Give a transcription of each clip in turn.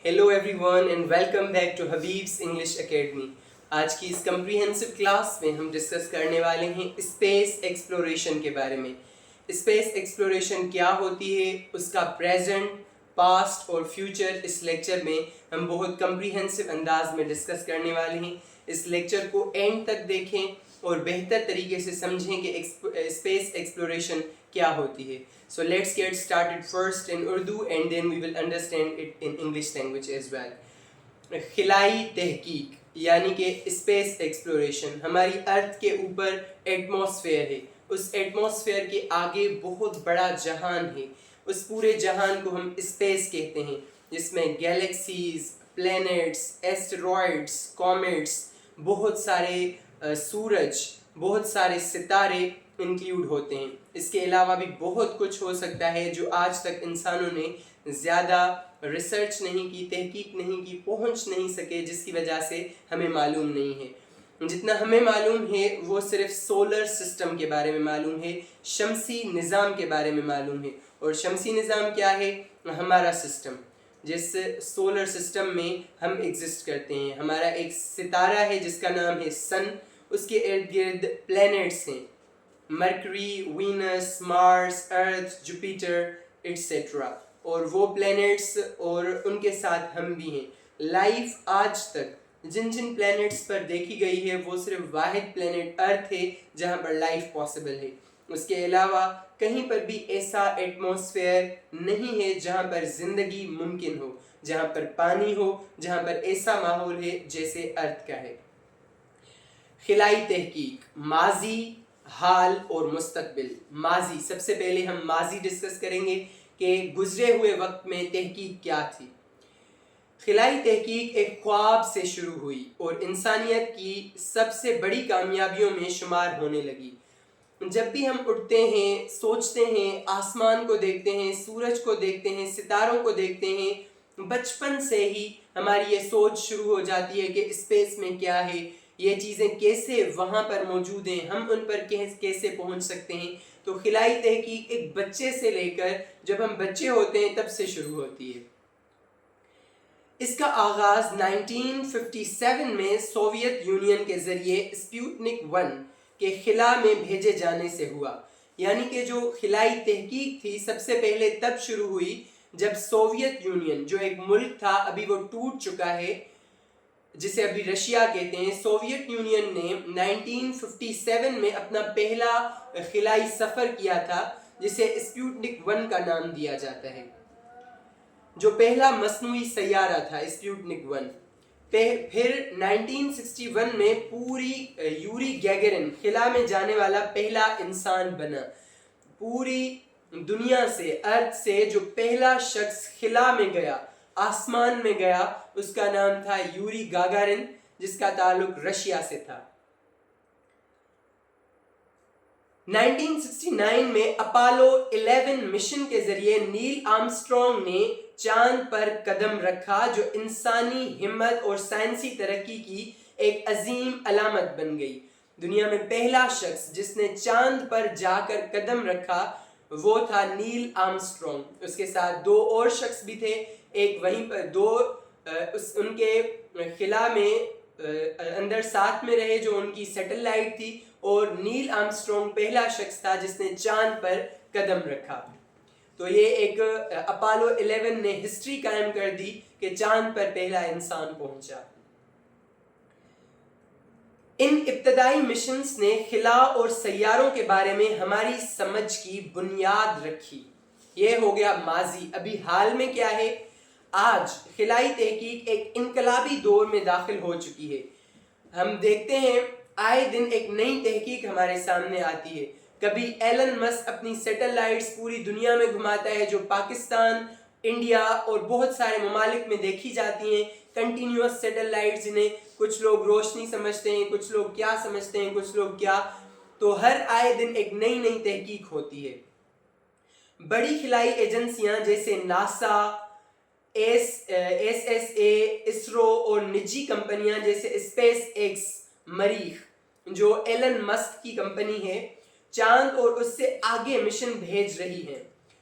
Hello everyone and welcome back to Habib's English academy. آج کی اس comprehensive class میں ہم ڈسکس کرنے والے ہیں اسپیس ایکسپلوریشن کے بارے میں. اسپیس ایکسپلوریشن کیا ہوتی ہے، اس کا پریزنٹ، پاسٹ اور فیوچر اس لیکچر میں ہم بہت کمپریہنسو انداز میں ڈسکس کرنے والے ہیں. اس لیکچر کو اینڈ تک دیکھیں اور بہتر طریقے سے سمجھیں کہ اسپیس ایکسپلوریشن کیا ہوتی ہے. So let's get started first in Urdu and then we will understand it in English language as well. خلائی تحقیق یعنی کہ اسپیس ایکسپلوریشن. ہماری ارتھ کے اوپر ایٹماسفیئر ہے، اس ایٹماسفیئر کے آگے بہت بڑا جہان ہے. اس پورے جہان کو ہم اسپیس کہتے ہیں، جس میں گیلیکسیز، پلینٹس، ایسٹرائڈس، کومیٹس، بہت سارے سورج، بہت سارے ستارے انکلیوڈ ہوتے ہیں. اس کے علاوہ بھی بہت کچھ ہو سکتا ہے جو آج تک انسانوں نے زیادہ ریسرچ نہیں کی، تحقیق نہیں کی، پہنچ نہیں سکے، جس کی وجہ سے ہمیں معلوم نہیں ہے. جتنا ہمیں معلوم ہے وہ صرف سولر سسٹم کے بارے میں معلوم ہے، شمسی نظام کے بارے میں معلوم ہے. اور شمسی نظام کیا ہے؟ ہمارا سسٹم، جس سولر سسٹم میں ہم ایگزسٹ کرتے ہیں. ہمارا ایک ستارہ ہے جس کا نام ہے سن، اس کے ارد گرد پلینٹس ہیں، مرکری، وینس، مارس، ارتھ، جوپیٹر ایٹسیٹرا. اور وہ پلینٹس اور ان کے ساتھ ہم بھی ہیں. لائف آج تک جن جن پلینٹس پر دیکھی گئی ہے وہ صرف واحد پلینٹ ارتھ ہے جہاں پر لائف پاسبل ہے. اس کے علاوہ کہیں پر بھی ایسا ایٹماسفیئر نہیں ہے جہاں پر زندگی ممکن ہو، جہاں پر پانی ہو، جہاں پر ایسا ماحول ہے جیسے ارتھ کا ہے. خلائی تحقیق، ماضی، حال اور مستقبل. ماضی، سب سے پہلے ہم ماضی ڈسکس کریں گے کہ گزرے ہوئے وقت میں تحقیق کیا تھی. خلائی تحقیق ایک خواب سے شروع ہوئی اور انسانیت کی سب سے بڑی کامیابیوں میں شمار ہونے لگی. جب بھی ہم اٹھتے ہیں، سوچتے ہیں، آسمان کو دیکھتے ہیں، سورج کو دیکھتے ہیں، ستاروں کو دیکھتے ہیں، بچپن سے ہی ہماری یہ سوچ شروع ہو جاتی ہے کہ اسپیس میں کیا ہے، یہ چیزیں کیسے وہاں پر موجود ہیں، ہم ان پر کیسے پہنچ سکتے ہیں. تو خلائی تحقیق ایک بچے سے لے کر جب ہم بچے ہوتے ہیں تب سے شروع ہوتی ہے. اس کا آغاز 1957 میں سوویت یونین کے ذریعے اسپوتنک 1 کے خلا میں بھیجے جانے سے ہوا. یعنی کہ جو خلائی تحقیق تھی سب سے پہلے تب شروع ہوئی جب سوویت یونین، جو ایک ملک تھا ابھی وہ ٹوٹ چکا ہے، جسے ابھی رشیا کہتے ہیں، سوویت یونین نے 1957 میں اپنا پہلا خلائی سفر کیا تھا جسے اسپوتنک 1 کا نام دیا جاتا ہے، جو پہلا مصنوعی سیارہ تھا اسپوتنک 1. پھر 1961 میں پوری یوری گیگرن خلا میں جانے والا پہلا انسان بنا. پوری دنیا سے، ارتھ سے جو پہلا شخص خلا میں گیا، آسمان میں گیا، اس کا نام تھا یوری گاگارن، جس کا تعلق رشیا سے تھا. 1969 میں اپولو 11 مشن کے ذریعے نیل آرمسٹرانگ نے چاند پر قدم رکھا، جو انسانی ہمت اور سائنسی ترقی کی ایک عظیم علامت بن گئی. دنیا میں پہلا شخص جس نے چاند پر جا کر قدم رکھا وہ تھا نیل آرمسٹرانگ. اس کے ساتھ 2 اور شخص بھی تھے، ایک وہیں پر 2 ان کے خلا میں اندر ساتھ میں رہے جو ان کی سیٹلائٹ تھی، اور نیل آرمسٹرانگ پہلا شخص تھا جس نے چاند پر قدم رکھا. تو یہ ایک اپولو 11 نے ہسٹری قائم کر دی کہ چاند پر پہلا انسان پہنچا. ان ابتدائی مشنز نے خلا اور سیاروں کے بارے میں ہماری سمجھ کی بنیاد رکھی. یہ ہو گیا ماضی. ابھی حال میں کیا ہے؟ آج خلائی تحقیق ایک انقلابی دور میں داخل ہو چکی ہے. ہم دیکھتے ہیں آئے دن ایک نئی تحقیق ہمارے سامنے آتی ہے. کبھی ایلن مسک اپنی سیٹلائٹس پوری دنیا میں گھماتا ہے جو پاکستان، انڈیا اور بہت سارے ممالک میں دیکھی جاتی ہیں. کنٹینیوس سیٹلائٹس، جنہیں کچھ لوگ روشنی سمجھتے ہیں، کچھ لوگ کیا سمجھتے ہیں، کچھ لوگ کیا. تو ہر آئے دن ایک نئی نئی تحقیق ہوتی ہے. بڑی خلائی ایجنسیاں جیسے NASA, S S A, ISRO اور نجی کمپنیاں جیسے اسپیس ایکس، مریخ جو ایلن مسک کی کمپنی ہے، چاند اور اس سے آگے مشن بھیج رہی ہیں.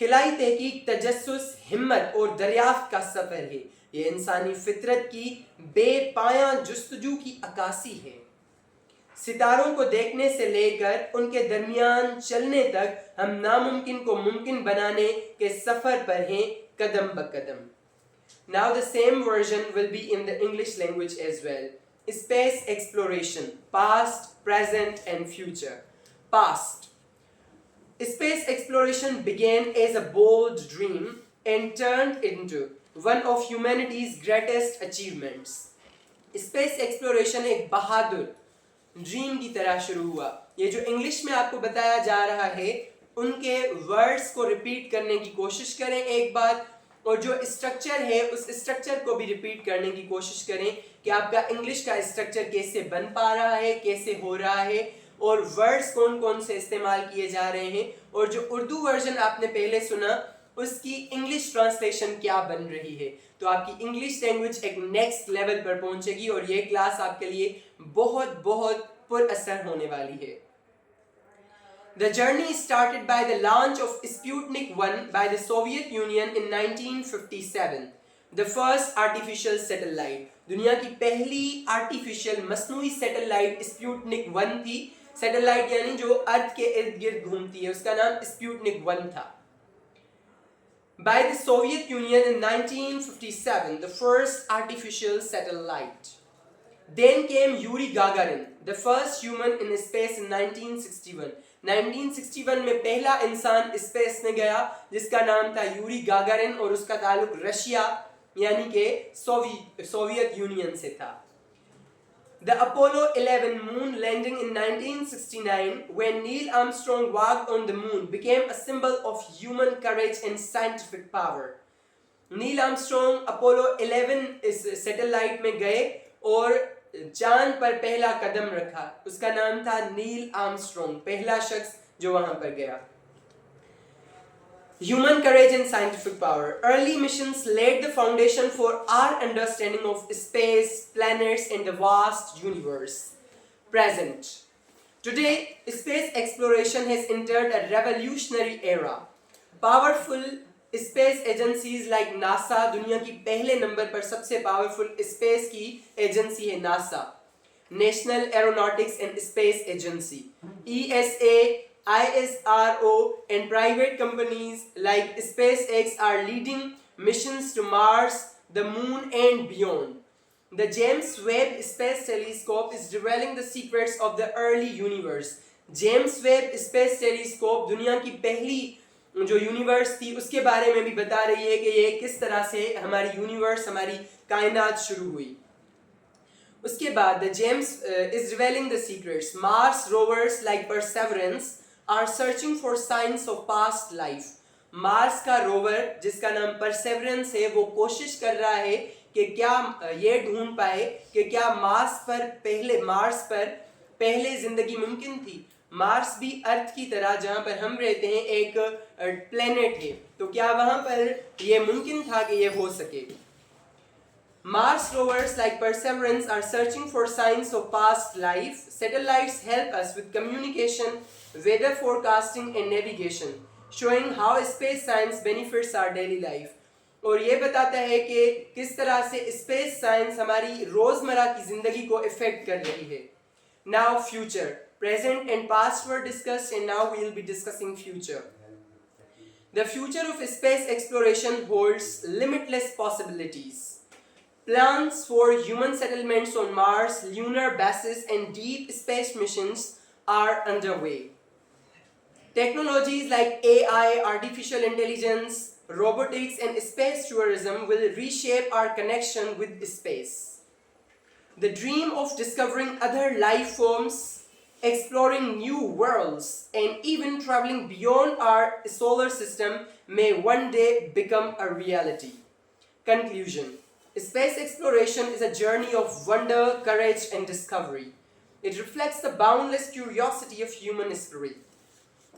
خلائی تحقیق تجسس، ہمت اور دریافت کا سفر ہے. یہ انسانی فطرت کی بے پایاں جستجو کی عکاسی ہے. ستاروں کو دیکھنے سے لے کر ان کے درمیان چلنے تک ہم ناممکن کو ممکن بنانے کے سفر پر ہیں قدم بقدم. Now the same version will be in the English language as well. Space exploration, past, present and future. Past. Space exploration began as a bold dream and turned into one of humanity's greatest achievements. Space exploration ایک بہادر dream کی طرح شروع ہوا. یہ جو English میں آپ کو بتایا جا رہا ہے ان کے ورڈز کو ریپیٹ کرنے کی کوشش کریں ایک بار, اور جو اسٹرکچر ہے اس اسٹرکچر کو بھی ریپیٹ کرنے کی کوشش کریں کہ آپ کا انگلش کا اسٹرکچر کیسے بن پا رہا ہے, کیسے ہو رہا ہے, اور ورڈز کون کون سے استعمال کیے جا رہے ہیں, اور جو اردو ورژن آپ نے پہلے سنا اس کی انگلش ٹرانسلیشن کیا بن رہی ہے. تو آپ کی انگلش لینگویج ایک نیکسٹ لیول پر پہنچے گی اور یہ کلاس آپ کے لیے بہت بہت پر اثر ہونے والی ہے. The journey started by the launch of Sputnik 1 by the Soviet Union in 1957. The first artificial satellite. دنیا کی پہلی آرٹیفیشل مصنوعی سیٹلائٹ اسپیوٹنک 1 تھی. سیٹلائٹ یعنی جو ارتھ کے ارد گرد گھومتی ہے, اس کا نام اسپیوٹنک 1 تھا. By the Soviet Union in 1957, the first artificial satellite. Then came Yuri Gagarin, the first human in space in 1961. 1961 میں پہلا انسان اسپیس میں گیا جس کا نام تھا یوری گاگارن, اور اس کا تعلق رشیا یعنی کہ سوویت یونین سے تھا. The Apollo 11 moon landing in 1969, when Neil Armstrong walked on the moon, became a symbol of human courage and scientific power. Neil Armstrong Apollo 11 اس سیٹلائٹ میں گئے اور چاند پر پہلا قدم رکھا. اس کا نام تھا نیل آرمسٹرانگ, پہلا شخص جو وہاں پر گیا. Human courage and scientific power. Early missions laid the foundation for our understanding of space, planets, and the vast universe. Present. Today, space exploration has entered a revolutionary era. Powerful space agencies like NASA, دنیا کی پہلے number پر سب سے powerful space کی agency ہے NASA, national aeronautics and space agency, ESA, ISRO, and private companies like SpaceX are leading missions to Mars, the Moon, and beyond. The James Webb Space Telescope is revealing the secrets of the early universe. James Webb Space Telescope دنیا کی پہلی جو universe تھی اس کے بارے میں بھی بتا رہی ہے کہ یہ کس طرح سے ہماری یونیورس, ہماری کائنات شروع ہوئی. اس کے بعد the James is revealing the secrets. Mars rovers like Perseverance are searching for signs of past life. مارس کا روور جس کا نام پرسیورنس ہے وہ کوشش کر رہا ہے کہ کیا یہ ڈھونڈ پائے کہ کیا مارس پر پہلے زندگی ممکن تھی. مارس بھی ارتھ کی طرح جہاں پر ہم رہتے ہیں ایک پلینٹ ہے, تو کیا وہاں پر یہ ممکن تھا کہ یہ ہو سکے. Mars rovers like Perseverance are searching for signs of past life. Satellites help us with communication, weather forecasting and navigation, showing how space science benefits our daily life. اور یہ بتاتا ہے کہ کس طرح سے اسپیس سائنس ہماری روزمرہ کی زندگی کو افیکٹ کر رہی ہے. Now future. Present and past were discussed and now we will be discussing future. The future of space exploration holds limitless possibilities. Plans for human settlements on Mars, lunar bases, and deep space missions are underway. Technologies like AI, artificial intelligence, robotics, and space tourism will reshape our connection with space. The dream of discovering other life forms, exploring new worlds, and even traveling beyond our solar system may one day become a reality. Conclusion. Space exploration is a journey of wonder, courage, and discovery. It reflects the boundless curiosity of human spirit.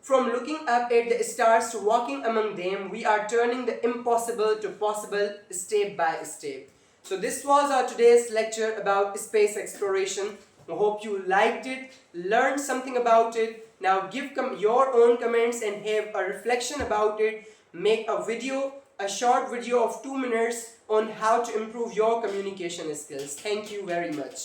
From looking up at the stars to walking among them, we are turning the impossible to possible step by step. So this was our today's lecture about space exploration. I hope you liked it, learned something about it. Now give your own comments and have a reflection about it. make a short video of 2 minutes on how to improve your communication skills. Thank you very much.